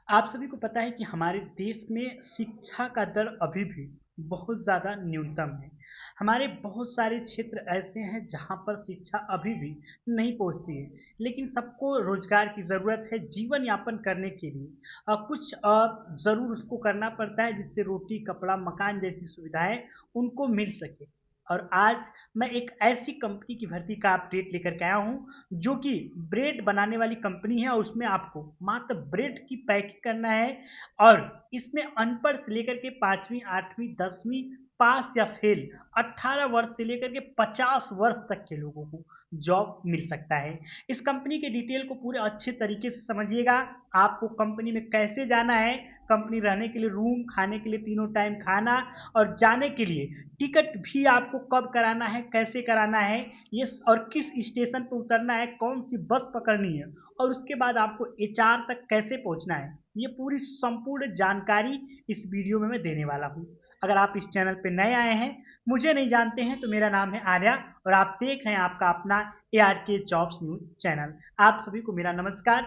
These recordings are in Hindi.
आप सभी को पता है कि हमारे देश में शिक्षा का दर अभी भी बहुत ज़्यादा न्यूनतम है। हमारे बहुत सारे क्षेत्र ऐसे हैं जहाँ पर शिक्षा अभी भी नहीं पहुँचती है, लेकिन सबको रोज़गार की ज़रूरत है जीवन यापन करने के लिए। कुछ ज़रूर उसको करना पड़ता है जिससे रोटी, कपड़ा, मकान जैसी सुविधाएँ उनको मिल सके। और आज मैं एक ऐसी कंपनी की भर्ती का अपडेट लेकर के आया हूँ जो कि ब्रेड बनाने वाली कंपनी है और उसमें आपको मात्र ब्रेड की पैकिंग करना है और इसमें अनपढ़ से लेकर के 5वीं 8वीं 10वीं पास या फेल 18 वर्ष से लेकर के 50 वर्ष तक के लोगों को जॉब मिल सकता है। इस कंपनी के डिटेल को पूरे अच्छे तरीके से समझिएगा। आपको कंपनी में कैसे जाना है, कंपनी रहने के लिए रूम, खाने के लिए तीनों टाइम खाना और जाने के लिए टिकट भी आपको कब कराना है, कैसे कराना है, ये और किस स्टेशन पर उतरना है, कौन सी बस पकड़नी है और उसके बाद आपको एचआर तक कैसे पहुंचना है, ये पूरी संपूर्ण जानकारी इस वीडियो में मैं देने वाला हूँ। अगर आप इस चैनल पे नए आए हैं, मुझे नहीं जानते हैं, तो मेरा नाम है आर्या और आप देख रहे हैं आपका अपना ARK जॉब्स न्यूज चैनल। आप सभी को मेरा नमस्कार।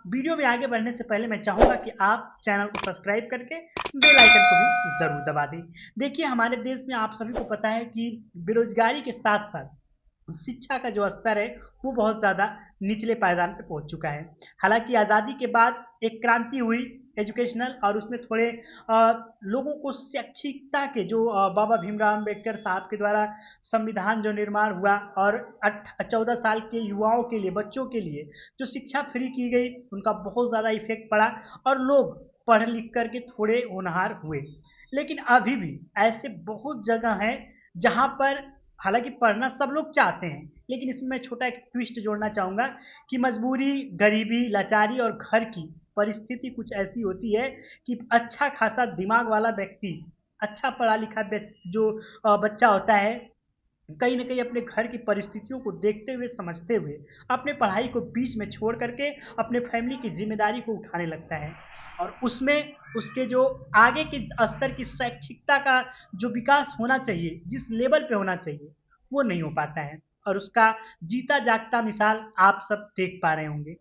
वीडियो में आगे बढ़ने से पहले मैं चाहूँगा कि आप चैनल को सब्सक्राइब करके बेल आइकन को भी ज़रूर दबा दें। देखिए, हमारे देश में आप सभी को पता है कि बेरोजगारी के साथ साथ शिक्षा का जो स्तर है वो बहुत ज़्यादा निचले पायदान पे पहुंच चुका है। हालांकि आज़ादी के बाद एक क्रांति हुई एजुकेशनल और उसमें थोड़े लोगों को शैक्षिकता के जो बाबा भीमराव अम्बेडकर साहब के द्वारा संविधान जो निर्माण हुआ और 14 साल के युवाओं के लिए, बच्चों के लिए जो शिक्षा फ्री की गई, उनका बहुत ज़्यादा इफेक्ट पड़ा और लोग पढ़ लिख करके थोड़े होनहार हुए। लेकिन अभी भी ऐसे बहुत जगह हैं जहाँ पर हालांकि पढ़ना सब लोग चाहते हैं, लेकिन इसमें मैं छोटा एक ट्विस्ट जोड़ना चाहूँगा कि मजबूरी, गरीबी, लाचारी और घर की परिस्थिति कुछ ऐसी होती है कि अच्छा खासा दिमाग वाला व्यक्ति, अच्छा पढ़ा लिखा जो बच्चा होता है, कहीं न कहीं अपने घर की परिस्थितियों को देखते हुए, समझते हुए, अपने पढ़ाई को बीच में छोड़ करके अपने फैमिली की ज़िम्मेदारी को उठाने लगता है और उसमें उसके जो आगे के स्तर की शैक्षिकता का जो विकास होना चाहिए, जिस लेवल पे होना चाहिए, वो नहीं हो पाता है और उसका जीता जागता मिसाल आप सब देख पा रहे होंगे।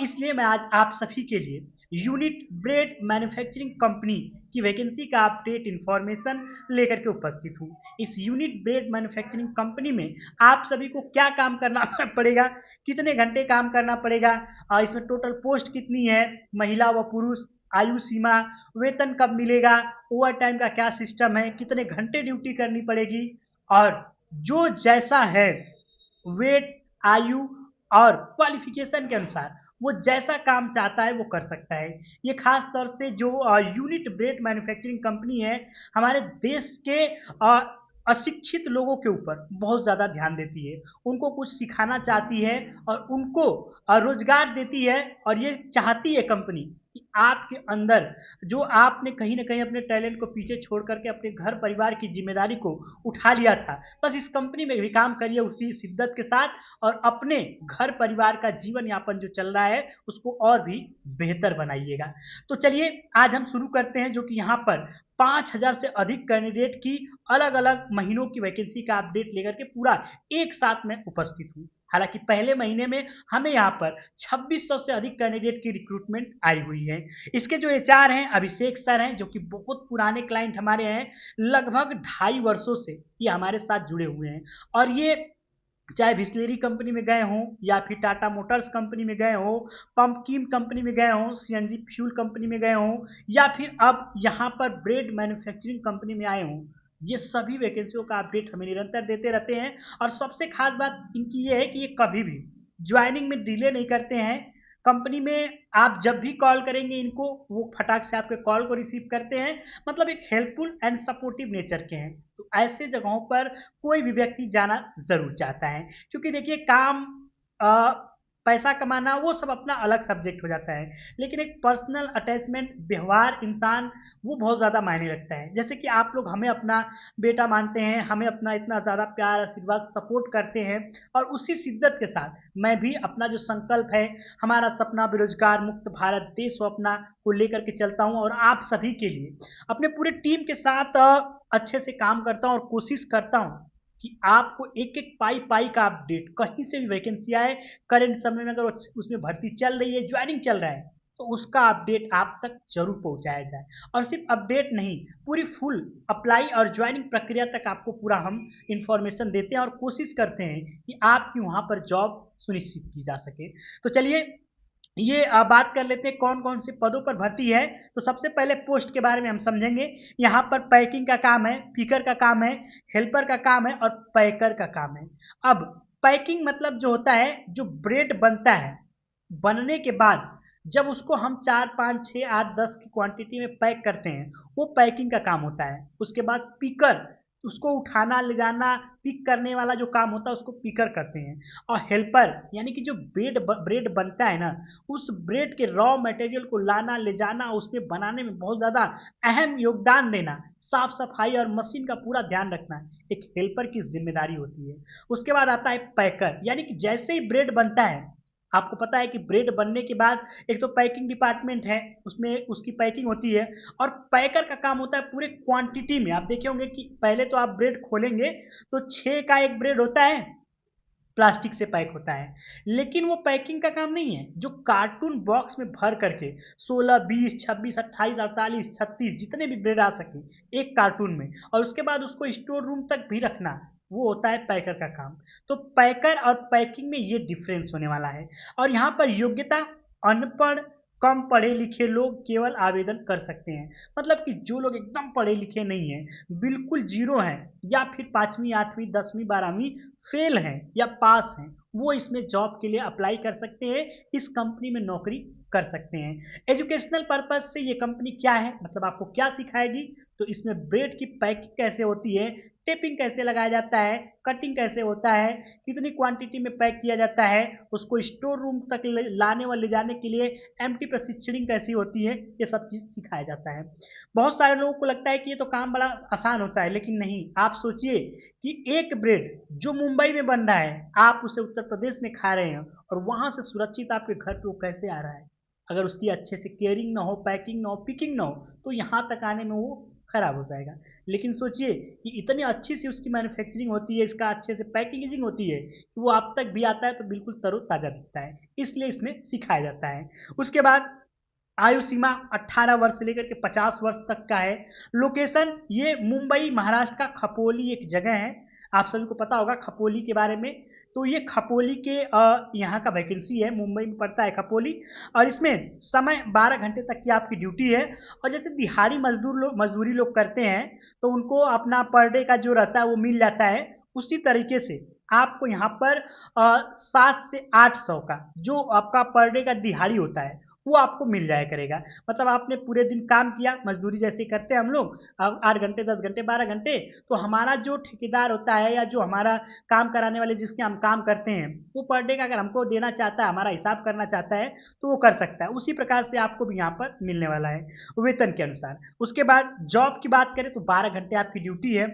इसलिए मैं आज आप सभी के लिए यूनिट ब्रेड मैन्युफैक्चरिंग कंपनी की वैकेंसी का अपडेट इन्फॉर्मेशन लेकर के उपस्थित हूँ। इस यूनिट ब्रेड मैन्युफैक्चरिंग कंपनी में आप सभी को क्या काम करना पड़ेगा, कितने घंटे काम करना पड़ेगा, इसमें टोटल पोस्ट कितनी है, महिला व पुरुष, आयु सीमा, वेतन कब मिलेगा, ओवर टाइम का क्या सिस्टम है, कितने घंटे ड्यूटी करनी पड़ेगी और जो जैसा है वेट, आयु और क्वालिफिकेशन के अनुसार वो जैसा काम चाहता है वो कर सकता है। ये खास तौर से जो यूनिट ब्रेड मैन्युफैक्चरिंग कंपनी है, हमारे देश के अशिक्षित लोगों के ऊपर बहुत ज़्यादा ध्यान देती है, उनको कुछ सिखाना चाहती है और उनको रोजगार देती है और ये चाहती है कंपनी कि आपके अंदर जो आपने कहीं ना कहीं अपने टैलेंट को पीछे छोड़ करके अपने घर परिवार की जिम्मेदारी को उठा लिया था, बस इस कंपनी में भी काम करिए उसी शिद्दत के साथ और अपने घर परिवार का जीवन यापन जो चल रहा है उसको और भी बेहतर बनाइएगा। तो चलिए आज हम शुरू करते हैं, जो कि यहाँ पर 5,000 से अधिक कैंडिडेट की अलग अलग महीनों की वैकेंसी का अपडेट लेकर के पूरा एक साथ में उपस्थित हूँ। हालांकि पहले महीने में हमें यहाँ पर 2600 से अधिक कैंडिडेट की रिक्रूटमेंट आई हुई है। इसके जो एचआर हैं अभिषेक सर हैं, जो कि बहुत पुराने क्लाइंट हमारे हैं, लगभग 2.5 वर्षों से ये हमारे साथ जुड़े हुए हैं और ये चाहे बिस्लेरी कंपनी में गए हों या फिर टाटा मोटर्स कंपनी में गए हों, पंपकीम कंपनी में गए हों, सीएनजी फ्यूल कंपनी में गए हों या फिर अब यहाँ पर ब्रेड मैन्युफैक्चरिंग कंपनी में आए हों, ये सभी वैकेंसियों का अपडेट हमें निरंतर देते रहते हैं और सबसे खास बात इनकी ये है कि ये कभी भी ज्वाइनिंग में डिले नहीं करते हैं। कंपनी में आप जब भी कॉल करेंगे इनको, वो फटाक से आपके कॉल को रिसीव करते हैं, मतलब एक हेल्पफुल एंड सपोर्टिव नेचर के हैं। तो ऐसे जगहों पर कोई भी व्यक्ति जाना ज़रूर चाहता है, क्योंकि देखिए काम अ, पैसा कमाना वो सब अपना अलग सब्जेक्ट हो जाता है, लेकिन एक पर्सनल अटैचमेंट, व्यवहार, इंसान, वो बहुत ज़्यादा मायने रखता है। जैसे कि आप लोग हमें अपना बेटा मानते हैं, हमें अपना इतना ज़्यादा प्यार, आशीर्वाद, सपोर्ट करते हैं और उसी शिद्दत के साथ मैं भी अपना जो संकल्प है, हमारा सपना बेरोजगार मुक्त भारत देश स्वप्ना को लेकर के चलता हूँ और आप सभी के लिए अपने पूरे टीम के साथ अच्छे से काम करता हूँ और कोशिश करता हूँ कि आपको एक एक पाई पाई का अपडेट, कहीं से भी वैकेंसी आए, करंट समय में अगर उसमें भर्ती चल रही है, ज्वाइनिंग चल रहा है, तो उसका अपडेट आप तक जरूर पहुंचाया जाए। और सिर्फ अपडेट नहीं, पूरी फुल अप्लाई और ज्वाइनिंग प्रक्रिया तक आपको पूरा हम इंफॉर्मेशन देते हैं और कोशिश करते हैं कि आपकी वहाँ पर जॉब सुनिश्चित की जा सके। तो चलिए ये बात कर लेते हैं कौन कौन से पदों पर भर्ती है। तो सबसे पहले पोस्ट के बारे में हम समझेंगे। यहाँ पर पैकिंग का काम है, पिकर का काम है, हेल्पर का काम है और पैकर का काम है। अब पैकिंग मतलब जो होता है, जो ब्रेड बनता है, बनने के बाद जब उसको हम 4 5 6 8 10 की क्वांटिटी में पैक करते हैं, वो पैकिंग का काम होता है। उसके बाद पिकर, उसको उठाना ले जाना, पिक करने वाला जो काम होता है उसको पिकर करते हैं। और हेल्पर यानी कि जो ब्रेड बनता है ना, उस ब्रेड के रॉ मटेरियल को लाना ले जाना, उसमें बनाने में बहुत ज़्यादा अहम योगदान देना, साफ सफाई और मशीन का पूरा ध्यान रखना एक हेल्पर की जिम्मेदारी होती है। उसके बाद आता है पैकर, यानी कि जैसे ही ब्रेड बनता है, आपको पता है कि ब्रेड बनने के बाद एक तो पैकिंग डिपार्टमेंट है, उसमें उसकी पैकिंग होती है। और पैकर का काम होता है पूरे क्वांटिटी में। आप देखे होंगे कि पहले तो आप ब्रेड खोलेंगे तो 6 का एक ब्रेड होता है, प्लास्टिक से पैक होता है। लेकिन वो पैकिंग का काम नहीं है, जो कार्टून बॉक्स में भर करके 16 20 26 28 48 36 जितने भी ब्रेड आ सके एक कार्टून में, और उसके बाद उसको स्टोर रूम तक भी रखना, वो होता है पैकर का काम। तो पैकर और पैकिंग में ये डिफरेंस होने वाला है। और यहाँ पर योग्यता, अनपढ़, कम पढ़े लिखे लोग केवल आवेदन कर सकते हैं। मतलब कि जो लोग एकदम पढ़े लिखे नहीं हैं, बिल्कुल जीरो हैं, या फिर 5वीं 8वीं 10वीं 12वीं फेल हैं या पास हैं, वो इसमें जॉब के लिए अप्लाई कर सकते हैं, इस कंपनी में नौकरी कर सकते हैं। एजुकेशनल पर्पज से ये कंपनी क्या है, मतलब आपको क्या सिखाएगी, तो इसमें ब्रेड की पैकिंग कैसे होती है, टेपिंग कैसे लगाया जाता है, कटिंग कैसे होता है, कितनी क्वांटिटी में पैक किया जाता है, उसको स्टोर रूम तक लाने व ले जाने के लिए एम्प्टी प्रोसीजरिंग कैसी होती है, ये सब चीज़ सिखाया जाता है। बहुत सारे लोगों को लगता है कि ये तो काम बड़ा आसान होता है, लेकिन नहीं। आप सोचिए कि एक ब्रेड जो मुंबई में बन रहा है, आप उसे उत्तर प्रदेश में खा रहे हैं और वहाँ से सुरक्षित आपके घर पे वो कैसे आ रहा है। अगर उसकी अच्छे से केयरिंग ना हो, पैकिंग ना हो, पिकिंग ना हो, तो यहाँ तक आने में वो खराब हो जाएगा। लेकिन सोचिए कि इतनी अच्छी सी उसकी मैन्युफैक्चरिंग होती है, इसका अच्छे से पैकेजिंग होती है कि वो आप तक भी आता है तो बिल्कुल तरोताज़ा दिखता है, इसलिए इसमें सिखाया जाता है। उसके बाद आयु सीमा 18 वर्ष से लेकर के 50 वर्ष तक का है। लोकेशन ये मुंबई महाराष्ट्र का खपोली एक जगह है, आप सभी को पता होगा खपोली के बारे में। तो ये खपोली के यहाँ का वैकेंसी है, मुंबई में पड़ता है खपोली। और इसमें समय 12 घंटे तक की आपकी ड्यूटी है। और जैसे दिहाड़ी मजदूरी लोग करते हैं तो उनको अपना पर डे का जो रहता है वो मिल जाता है, उसी तरीके से आपको यहाँ पर 7 से 800 का जो आपका पर डे का दिहाड़ी होता है वो आपको मिल जाया करेगा। मतलब आपने पूरे दिन काम किया, मजदूरी जैसे करते हैं हम लोग, 8 घंटे 10 घंटे 12 घंटे, तो हमारा जो ठेकेदार होता है या जो हमारा काम कराने वाले जिसके हम काम करते हैं, वो पर डे का अगर हमको देना चाहता है, हमारा हिसाब करना चाहता है, तो वो कर सकता है। उसी प्रकार से आपको भी यहाँ पर मिलने वाला है वेतन के अनुसार। उसके बाद जॉब की बात करें तो 12 घंटे आपकी ड्यूटी है,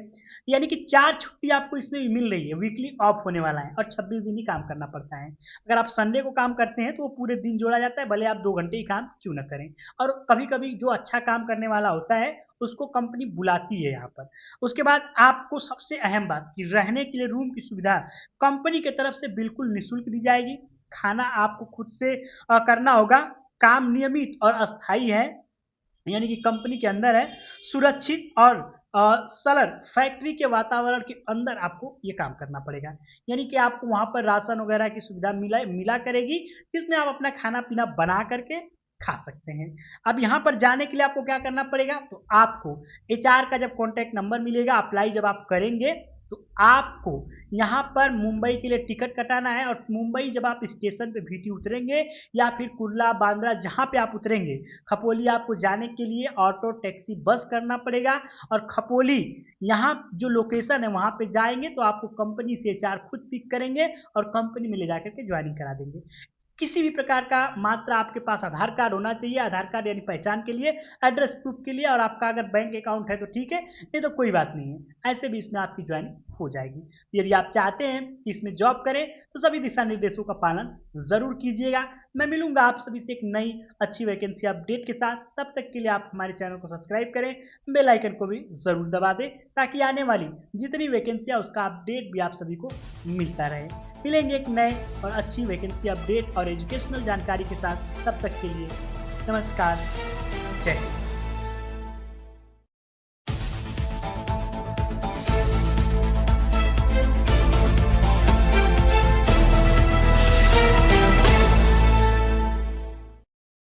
यानी कि 4 छुट्टी आपको इसमें भी मिल रही है, वीकली ऑफ होने वाला है, और 26 दिन ही काम करना पड़ता है। अगर आप संडे को काम करते हैं तो वो पूरे दिन जोड़ा जाता है, भले आप 2 घंटे ही काम क्यों ना करें। और कभी कभी जो अच्छा काम करने वाला होता है उसको कंपनी बुलाती है यहाँ पर। उसके बाद आपको सबसे अहम बात कि रहने के लिए रूम की सुविधा कंपनी की तरफ से बिल्कुल निःशुल्क दी जाएगी। खाना आपको खुद से करना होगा। काम नियमित और अस्थायी है, यानी कि कंपनी के अंदर है। सुरक्षित और सरल फैक्ट्री के वातावरण के अंदर आपको ये काम करना पड़ेगा, यानी कि आपको वहाँ पर राशन वगैरह की सुविधा मिला करेगी, जिसमें आप अपना खाना पीना बना करके खा सकते हैं। अब यहाँ पर जाने के लिए आपको क्या करना पड़ेगा, तो आपको HR का जब कॉन्टैक्ट नंबर मिलेगा, अप्लाई जब आप करेंगे तो आपको यहाँ पर मुंबई के लिए टिकट कटाना है। और मुंबई जब आप स्टेशन पे VT उतरेंगे या फिर कुर्ला बांद्रा जहाँ पे आप उतरेंगे, खपोली आपको जाने के लिए ऑटो टैक्सी बस करना पड़ेगा। और खपोली यहाँ जो लोकेशन है वहाँ पे जाएंगे तो आपको कंपनी से HR खुद पिक करेंगे और कंपनी में ले जाकर के ज्वाइनिंग करा देंगे। किसी भी प्रकार का मात्र आपके पास आधार कार्ड होना चाहिए, आधार कार्ड यानी पहचान के लिए, एड्रेस प्रूफ के लिए, और आपका अगर बैंक अकाउंट है तो ठीक है, नहीं तो कोई बात नहीं है, ऐसे भी इसमें आपकी ज्वाइनिंग हो जाएगी। यदि आप चाहते हैं कि इसमें जॉब करें तो सभी दिशा निर्देशों का पालन जरूर कीजिएगा। मैं मिलूंगा आप सभी से एक नई अच्छी वैकेंसी अपडेट के साथ। तब तक के लिए आप हमारे चैनल को सब्सक्राइब करें, बेल आइकन को भी जरूर दबा दें, ताकि आने वाली जितनी वैकेंसियां उसका अपडेट भी आप सभी को मिलता रहे। मिलेंगे एक नए और अच्छी वैकेंसी अपडेट और एजुकेशनल जानकारी के साथ, तब तक के लिए नमस्कार, जय हिंद।